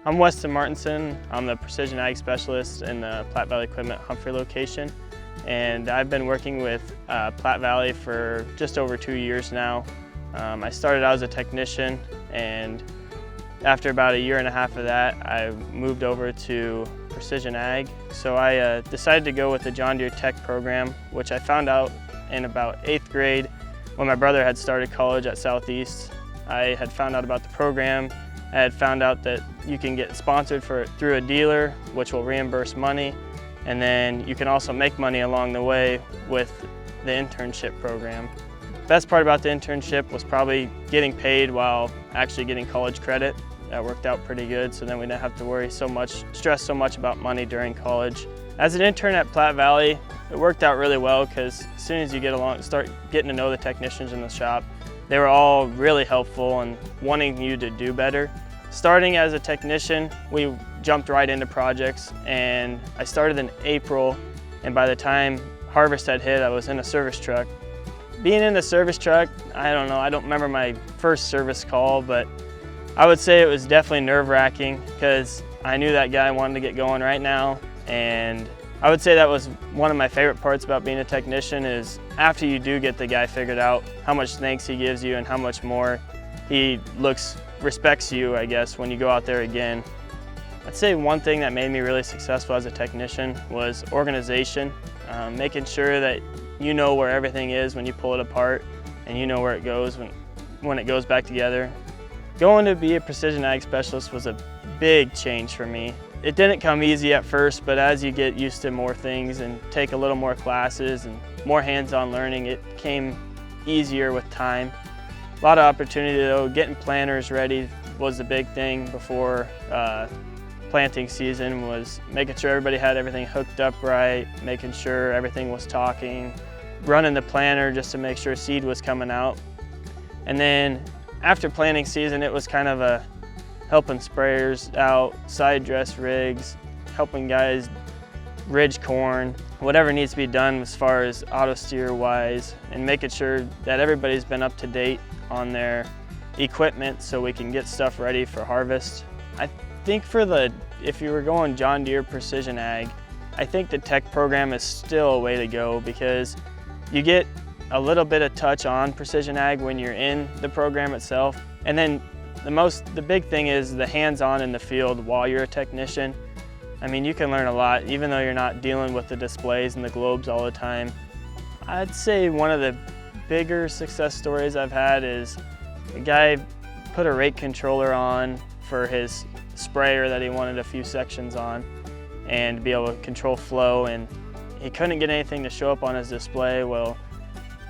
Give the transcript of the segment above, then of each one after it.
I'm Weston Martensen. I'm the Precision Ag Specialist in the Platte Valley Equipment Humphrey location. And I've been working with Platte Valley for just over 2 years now. I started out as a technician, and after about 1.5 years of that, I moved over to Precision Ag. So I decided to go with the John Deere Tech program, which I found out in about 8th grade when my brother had started college at Southeast. I had found out about the program. I had found out that you can get sponsored through a dealer, which will reimburse money, and then you can also make money along the way with the internship program. Best part about the internship was probably getting paid while actually getting college credit. That worked out pretty good, so then we didn't have to stress so much about money during college. As an intern at Platte Valley, it worked out really well because as soon as you start getting to know the technicians in the shop, they were all really helpful and wanting you to do better. Starting as a technician, we jumped right into projects, and I started in April, and by the time harvest had hit, I was in a service truck. Being in the service truck, I don't know, I don't remember my first service call, but I would say it was definitely nerve-wracking because I knew that guy wanted to get going right now, and I would say that was one of my favorite parts about being a technician is after you do get the guy figured out, how much thanks he gives you and how much more he respects you, I guess, when you go out there again. I'd say one thing that made me really successful as a technician was organization, making sure that you know where everything is when you pull it apart and you know where it goes when it goes back together. Going to be a Precision Ag Specialist was a big change for me. It didn't come easy at first, but as you get used to more things and take a little more classes and more hands-on learning, it came easier with time. A lot of opportunity though. Getting planters ready was the big thing before planting season, was making sure everybody had everything hooked up right, making sure everything was talking, running the planter just to make sure seed was coming out. And then after planting season, it was kind of a helping sprayers out, side dress rigs, helping guys ridge corn, whatever needs to be done as far as auto steer wise, and making sure that everybody's been up to date on their equipment so we can get stuff ready for harvest. I think if you were going John Deere Precision Ag, I think the tech program is still a way to go because you get a little bit of touch on Precision Ag when you're in the program itself. And then the big thing is the hands-on in the field while you're a technician. I mean, you can learn a lot even though you're not dealing with the displays and the globes all the time. I'd say one of the bigger success stories I've had is a guy put a rate controller on for his sprayer that he wanted a few sections on and to be able to control flow, and he couldn't get anything to show up on his display. Well,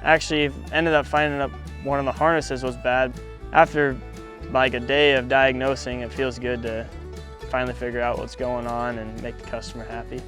actually ended up finding out one of the harnesses was bad. After like a day of diagnosing, it feels good to finally figure out what's going on and make the customer happy.